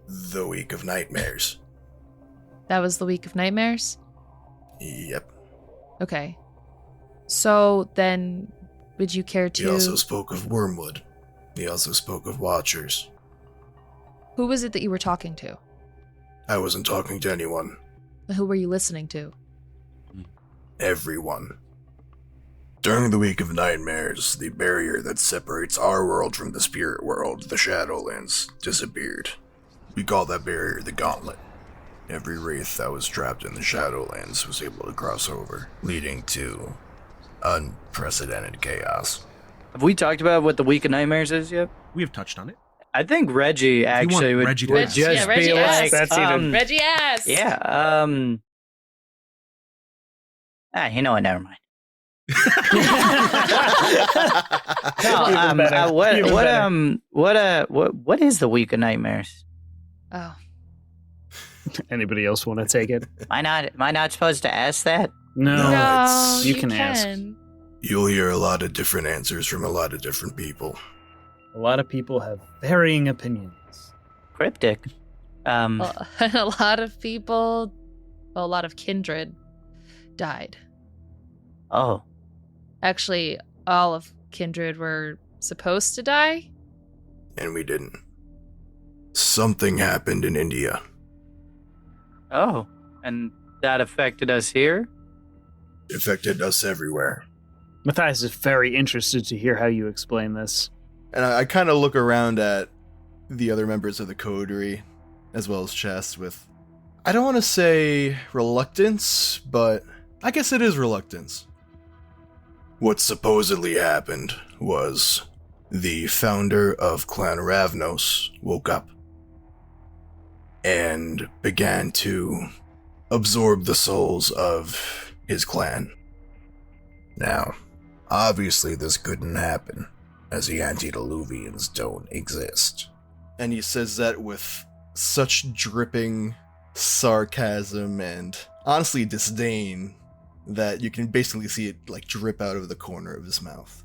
The week of nightmares.
That was the week of nightmares?
Yep.
Okay. So then, would you care to...
He also spoke of Wormwood. He also spoke of Watchers.
Who was it that you were talking to?
I wasn't talking to anyone.
Who were you listening to?
Everyone. During the week of nightmares, the barrier that separates our world from the spirit world, the Shadowlands, disappeared. We call that barrier the Gauntlet. Every wraith that was trapped in the Shadowlands was able to cross over, leading to unprecedented chaos.
Have we talked about what the Week of Nightmares is yet?
We have touched on it.
I think Reggie actually would
Reggie
would
to
just
ask.
be
Reggie
like,
asked.
Reggie
asked!
yeah, you know what, never mind.
Even better.
What is the Week of Nightmares?
Oh.
Anybody else want to take it?
Am I not supposed to ask that?
No,
No,
you can ask.
You'll hear a lot of different answers from a lot of different people.
A lot of people have varying opinions.
Cryptic.
A lot of people, a lot of kindred died.
Oh.
Actually, all of kindred were supposed to die.
And we didn't. Something happened in India.
Oh. And that affected us here?
It affected us everywhere.
Mathias is very interested to hear how you explain this.
And I kind of look around at the other members of the coterie, as well as Chess, with, I don't want to say reluctance, but I guess it is reluctance.
What supposedly happened was the founder of Clan Ravnos woke up and began to absorb the souls of his clan. Now, obviously this couldn't happen, as the antediluvians don't exist.
And he says that with such dripping sarcasm and honestly disdain that you can basically see it like drip out of the corner of his mouth.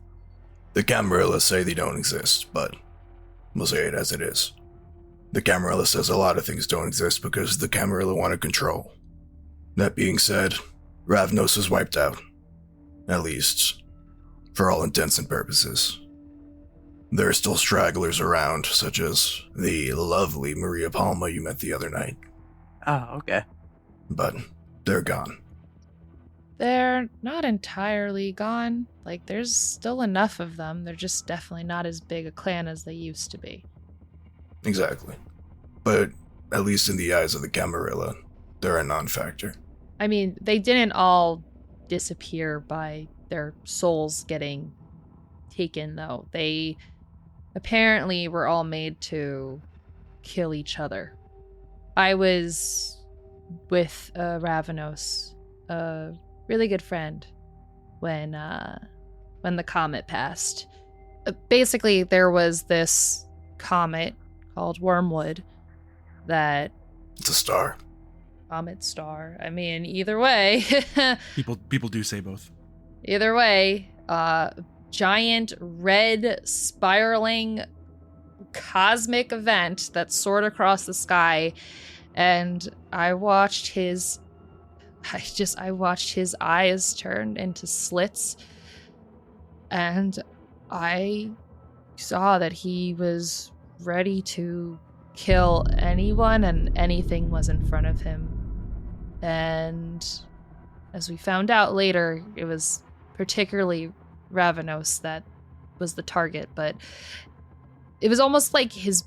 The Camarilla say they don't exist, but we'll say it as it is. The Camarilla says a lot of things don't exist because the Camarilla want to control. That being said, Ravnos is wiped out. At least, for all intents and purposes. There are still stragglers around, such as the lovely Maria Palma you met the other night.
Oh, okay.
But they're gone.
They're not entirely gone. Like, there's still enough of them. They're just definitely not as big a clan as they used to be.
Exactly. But at least in the eyes of the Camarilla, they're a non-factor.
I mean, they didn't all disappear by their souls getting taken, though. They apparently were all made to kill each other. I was with Ravnos, a really good friend, when the comet passed. Basically, there was this comet called Wormwood that...
It's a star.
Comet star. I mean, either way.
People do say both.
Either way, giant red spiraling cosmic event that soared across the sky, and I watched his eyes turn into slits, and I saw that he was ready to kill anyone and anything was in front of him. And as we found out later, it was particularly Ravnos that was the target, but it was almost like his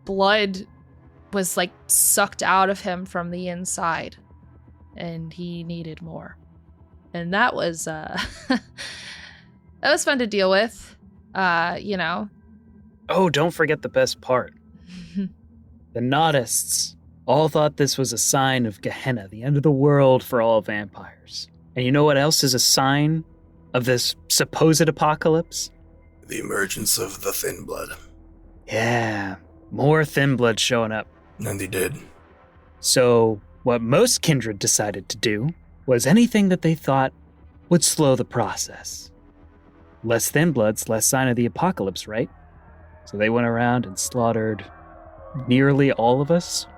blood was like sucked out of him from the inside, and he needed more. And that was that was fun to deal with.
Oh, don't forget the best part. The Naudists all thought this was a sign of Gehenna, the end of the world for all vampires. And you know what else is a sign of this supposed apocalypse?
The emergence of the Thin Blood.
Yeah, more Thin Blood showing up.
And they did.
So, what most kindred decided to do was anything that they thought would slow the process. Less Thin Bloods, less sign of the apocalypse, right? So they went around and slaughtered nearly all of us,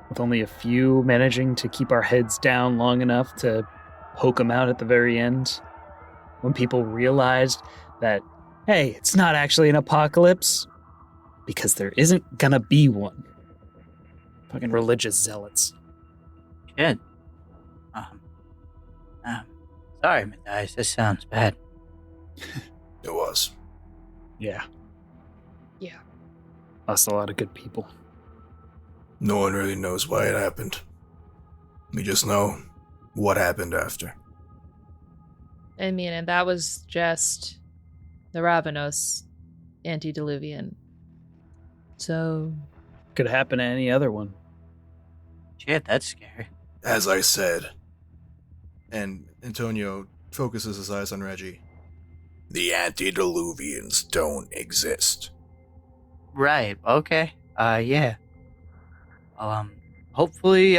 with only a few managing to keep our heads down long enough to poke them out at the very end. When people realized that, hey, it's not actually an apocalypse, because there isn't gonna be one. Fucking religious zealots.
Shit. Sorry, Mathias, this sounds bad.
It was.
Yeah.
Yeah.
Lost a lot of good people.
No one really knows why it happened. We just know what happened after.
I mean, and that was just the Ravnos antediluvian. So...
Could happen to any other one.
Shit, that's scary.
As I said,
And Antonio focuses his eyes on Reggie.
the antediluvians don't exist.
Right, okay. Yeah. Hopefully,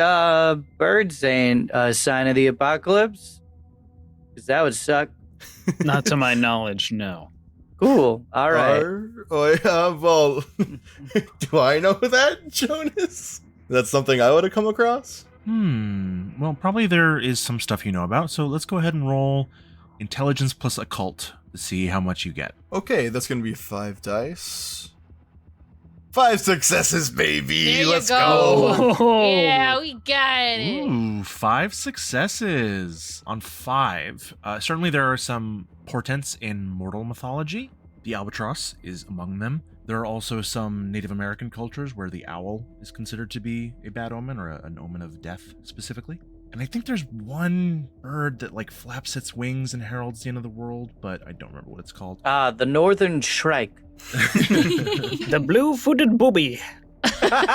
birds ain't a sign of the apocalypse. Because that would suck.
Not to my knowledge, no.
Cool, alright.
Well, do I know that, Jonas? That's something I would have come across?
Well, probably there is some stuff you know about, so let's go ahead and roll intelligence plus occult to see how much you get.
Okay, that's going to be 5 dice. 5 successes, baby!
There you
Let's
go.
go!
Yeah, we got it.
Ooh, 5 successes on 5. Certainly there are some portents in mortal mythology. The albatross is among them. There are also some Native American cultures where the owl is considered to be a bad omen or an omen of death specifically. And I think there's one bird that like flaps its wings and heralds the end of the world, but I don't remember what it's called.
The northern shrike.
The blue-footed booby.
Funny,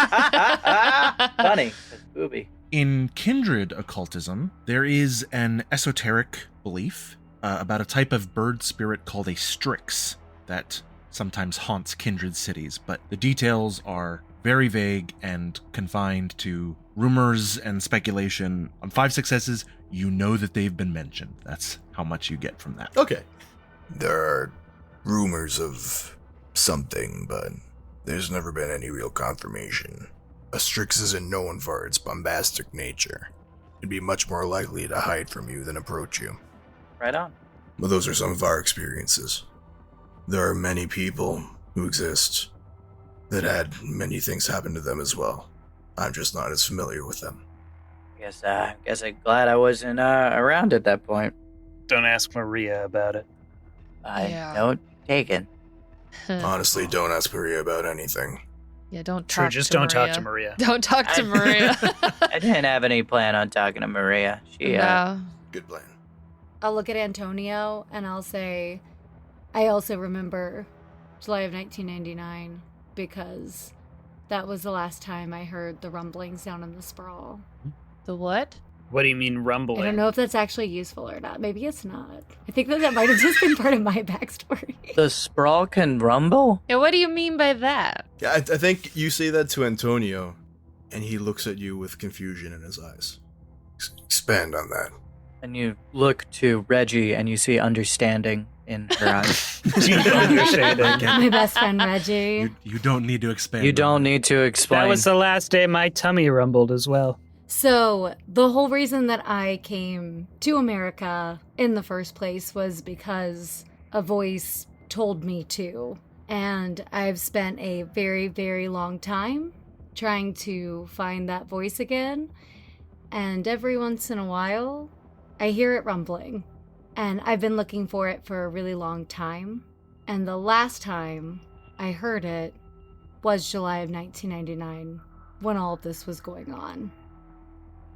that's booby.
In kindred occultism, there is an esoteric belief about a type of bird spirit called a Strix that sometimes haunts kindred cities, but the details are very vague and confined to rumors and speculation. On 5 successes, you know that they've been mentioned. That's how much you get from that.
Okay.
There are rumors of something, but there's never been any real confirmation. A Strix isn't known for its bombastic nature. It'd be much more likely to hide from you than approach you.
Right on.
Well, those are some of our experiences. There are many people who exist that had many things happen to them as well. I'm just not as familiar with them.
Guess I'm glad I wasn't around at that point.
Don't ask Maria about it.
I don't take it.
Honestly, don't ask Maria about anything.
Yeah, don't
True,
talk
just
to
don't
Maria.
talk to Maria.
Don't talk to Maria.
I didn't have any plan on talking to Maria. She
No.
Good plan.
I'll look at Antonio and I'll say, I also remember July of 1999 because that was the last time I heard the rumblings down in the sprawl.
The what?
What do you mean rumbling?
I don't know if that's actually useful or not. Maybe it's not. I think that might have just been part of my backstory.
The sprawl can rumble?
Yeah, what do you mean by that?
Yeah, I think you say that to Antonio, and he looks at you with confusion in his eyes.
Expand on that.
And you look to Reggie and you see understanding in her eyes.
My best friend Reggie.
You don't need to expand.
You don't need to explain.
That was the last day my tummy rumbled as well.
So, the whole reason that I came to America in the first place was because a voice told me to. And I've spent a very, very long time trying to find that voice again. And every once in a while, I hear it rumbling. And I've been looking for it for a really long time. And the last time I heard it was July of 1999, when all of this was going on.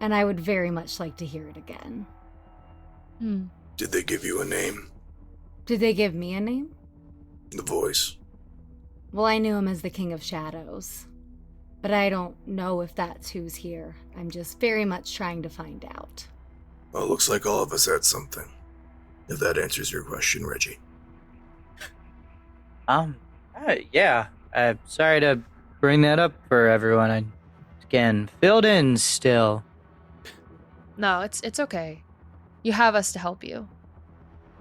And I would very much like to hear it again.
Did they give you a name?
Did they give me a name?
The voice.
Well, I knew him as the King of Shadows. But I don't know if that's who's here. I'm just very much trying to find out.
Well, it looks like all of us had something. If that answers your question, Reggie.
Yeah. I'm sorry to bring that up for everyone. I, again, filled in still.
No, it's okay. You have us to help you.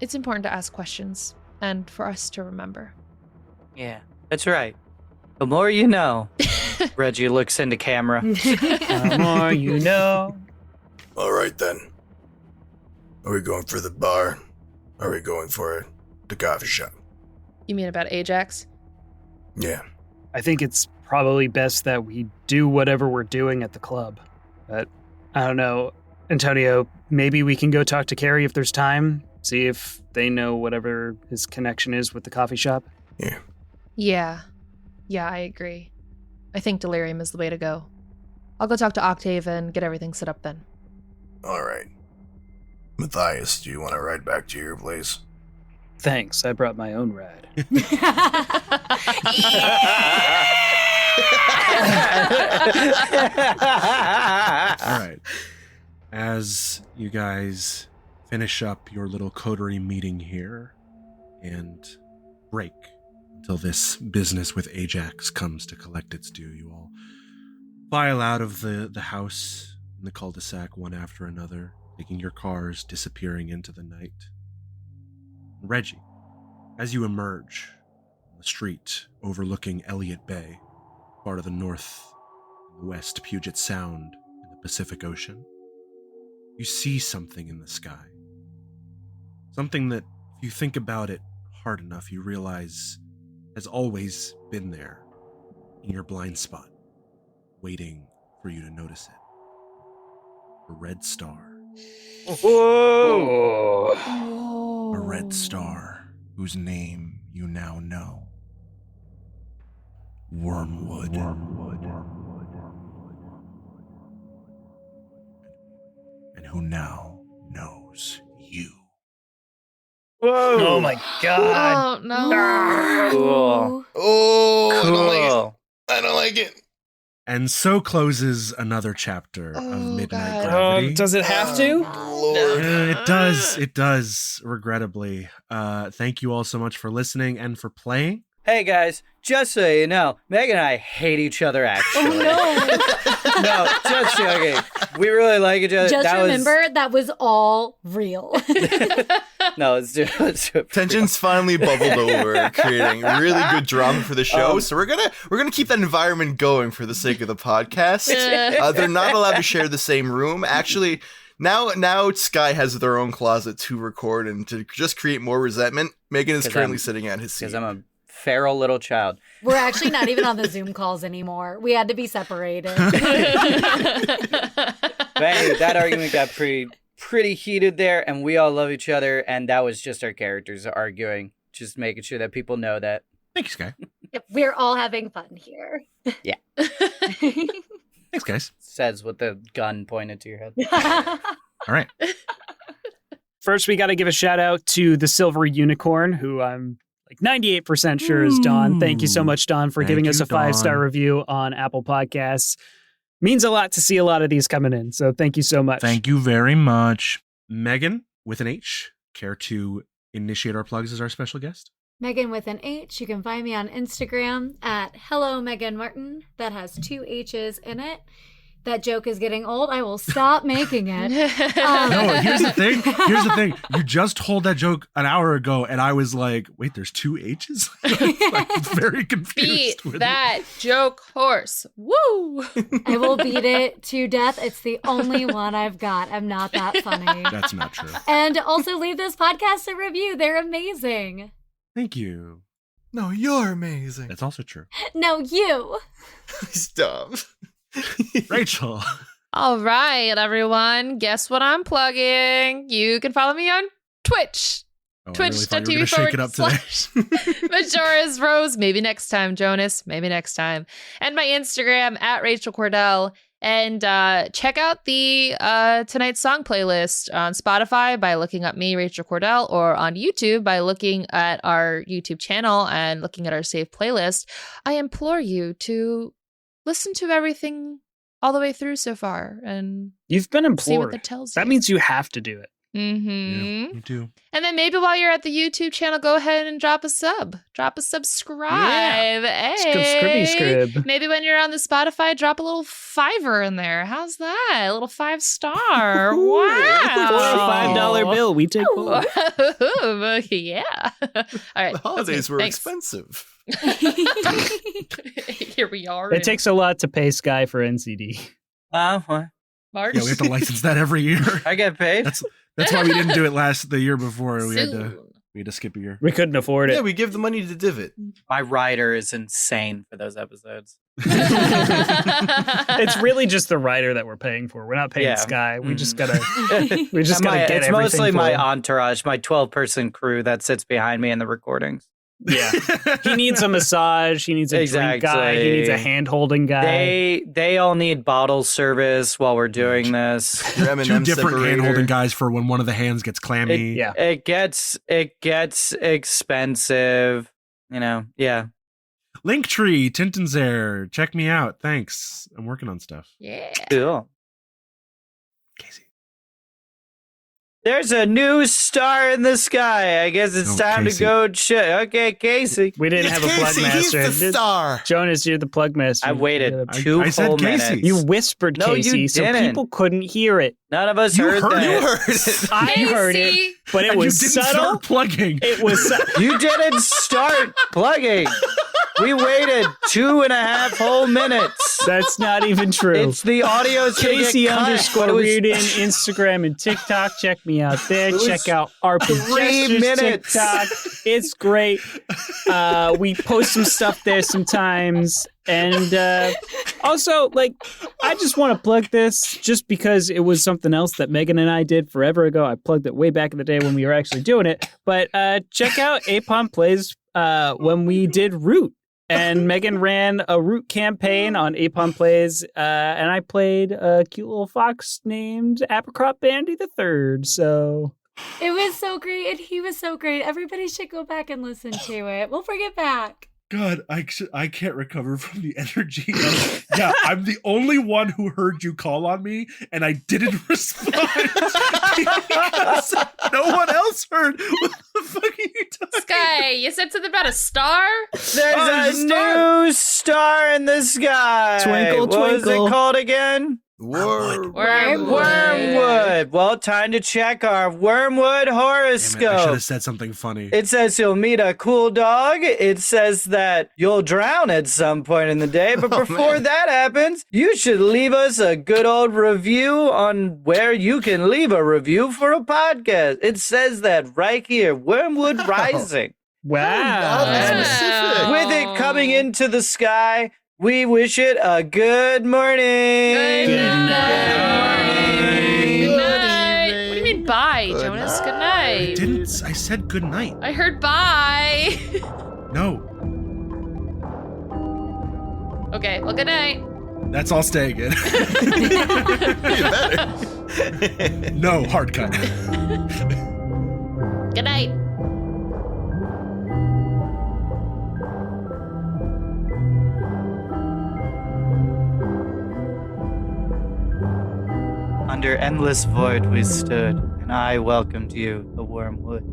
It's important to ask questions and for us to remember.
Yeah, that's right. The more you know. Reggie looks into camera.
The more you know.
All right, then. Are we going for the bar? Are we going for the coffee shop?
You mean about Ajax?
Yeah.
I think it's probably best that we do whatever we're doing at the club. But I don't know. Antonio, maybe we can go talk to Carrie if there's time. See if they know whatever his connection is with the coffee shop.
Yeah.
Yeah, I agree. I think delirium is the way to go. I'll go talk to Octave and get everything set up then.
All right. Mathias, do you want to ride back to your place?
Thanks, I brought my own ride.
All right. As you guys finish up your little coterie meeting here and break until this business with Ajax comes to collect its due, you all file out of the house in the cul-de-sac one after another, taking your cars, disappearing into the night. Reggie, as you emerge on the street overlooking Elliott Bay, part of the North and West Puget Sound in the Pacific Ocean, you see something in the sky. Something that, if you think about it hard enough, you realize has always been there in your blind spot, waiting for you to notice it. A red star.
Whoa!
A red star whose name you now know. Wormwood. And who now knows you.
Whoa! Oh my god!
Oh, no.
Cool.
Oh, I don't like it.
Cool.
I don't like it.
And so closes another chapter of Midnight
God.
Gravity.
Does it have to?
Lord.
It does, regrettably. Thank you all so much for listening and for playing.
Hey guys,
just so you know, Meghan and I hate each other, actually.
Oh,
No, just joking. We really like each other.
Just remember, that was all real.
No, let's do it.
Tensions finally bubbled over, creating really good drama for the show. So we're gonna keep that environment going for the sake of the podcast. They're not allowed to share the same room. Actually, now Sky has their own closet to record, and to just create more resentment, Meghan is currently sitting at his seat.
Because I'm a feral little child.
We're actually not even on the Zoom calls anymore. We had to be separated.
But anyway, that argument got pretty heated there, and we all love each other, and that was just our characters arguing, just making sure that people know that.
Thank you, Sky.
We're all having fun here.
Yeah.
Thanks, guys.
Says with the gun pointed to your head.
All right.
First, we got to give a shout out to the Silver Unicorn, who I'm like 98% sure is Dawn. Thank you so much, Dawn, for giving us a 5-star review on Apple Podcasts. Means a lot to see a lot of these coming in, so thank you so much.
Thank you very much. Meghan, with an H, care to initiate our plugs as our special guest?
Meghan with an H. You can find me on Instagram at Hello Meghan Martin. That has 2 H's in it. That joke is getting old. I will stop making it.
No, here's the thing. You just told that joke an hour ago, and I was like, wait, there's 2 H's? Like, very confused.
Beat that joke horse. Woo!
I will beat it to death. It's the only one I've got. I'm not that funny.
That's not true.
And also leave this podcast a review. They're amazing.
Thank you.
No, you're amazing.
That's also true.
No, you.
Stop.
Rachel.
All right, everyone. Guess what I'm plugging? You can follow me on Twitch.
Oh, I really thought you were
Twitch.tv
gonna shake it up today.
Majora's Rose. Maybe next time, Jonas. Maybe next time. And my Instagram at Rachel Kordell. And check out the Tonight's Song playlist on Spotify by looking up me, Rachel Kordell, or on YouTube by looking at our YouTube channel and looking at our saved playlist. I implore you to listen to everything all the way through so far and
You've been implored.
see what that tells you.
That means you have to do it.
Mm-hmm.
Yeah, you do.
And then maybe while you're at the YouTube channel, go ahead and drop a sub. Drop a subscribe.
Yeah.
Hey.
Scrib.
Maybe when you're on the Spotify, drop a little $5 in there. How's that? A little 5-star. Wow.
Or a $5 bill. We take both.
Yeah. All right.
The holidays were
Thanks.
expensive.
Here we are.
It takes a lot to pay Sky for NCD.
What?
March.
Yeah, we have to license that every year.
I get paid?
That's why we didn't do it the year before. We had to skip a year.
We couldn't afford it.
Yeah, we give the money to Divot.
My rider is insane for those episodes.
It's really just the writer that we're paying for. We're not paying Sky. We just gotta get
It's
everything
mostly my
full.
entourage, my 12-person crew that sits behind me in the recordings.
Yeah. He needs a massage. He needs a drink guy. He needs a hand-holding guy.
They all need bottle service while we're doing this.
2 different hand-holding guys for when one of the hands gets clammy.
It gets expensive. Yeah.
Linktree, Tintenseher, check me out. Thanks. I'm working on stuff.
Yeah.
Cool.
Casey.
There's a new star in the sky. I guess it's time
Casey.
to go check. Okay, Casey.
We didn't have a plug master.
He's the star.
Jonas, you're the plug master.
I waited
I said
whole
Casey.
minutes.
You whispered
No,
Casey,
you
so
didn't.
people couldn't hear it.
None of us heard that.
You heard it.
I heard it,
Casey.
but it
And
was
you didn't
subtle.
start plugging.
It was
You didn't start plugging. We waited 2.5 whole minutes.
That's not even true.
It's the audio's gonna
Casey
get cut.
underscore
It was
Reardon, Instagram and TikTok. Check me out there.
was
Check out RP
3
Gestures
minutes.
TikTok. It's great. We post some stuff there sometimes. And also, I just want to plug this just because it was something else that Meghan and I did forever ago. I plugged it way back in the day when we were actually doing it. But check out Apon Plays when we did Root. And Meghan ran a Root campaign on Apon Plays, and I played a cute little fox named Apricot Bandy III. So
It was so great, and he was so great. Everybody should go back and listen to it. We'll bring it back.
God, I can't recover from the energy. Yeah, I'm the only one who heard you call on me, and I didn't respond because no one else heard. What the fuck are you
Sky, you said something about a star?
There's a new star in the sky.
Twinkle,
What was
twinkle.
it called again?
Wormwood.
Wormwood. Well, time to check our Wormwood
Damn it, I should have
horoscope.
said something funny.
It says you'll meet a cool dog. It says that you'll drown at some point in the day. But before that happens, you should leave us a good old review on where you can leave a review for a podcast. It says that right here, Wormwood Rising.
Wow.
That's specific.
With it coming into the sky, we wish it a good morning.
Good
night.
Good night. What do you mean bye,
Good
Jonas? Good
I
night.
didn't. I said good night.
I heard bye.
No,
Okay, well, good night.
that's all staying in.
You better.
No, hard cut.
Good night.
Under endless void we stood, and I welcomed you, the Wormwood.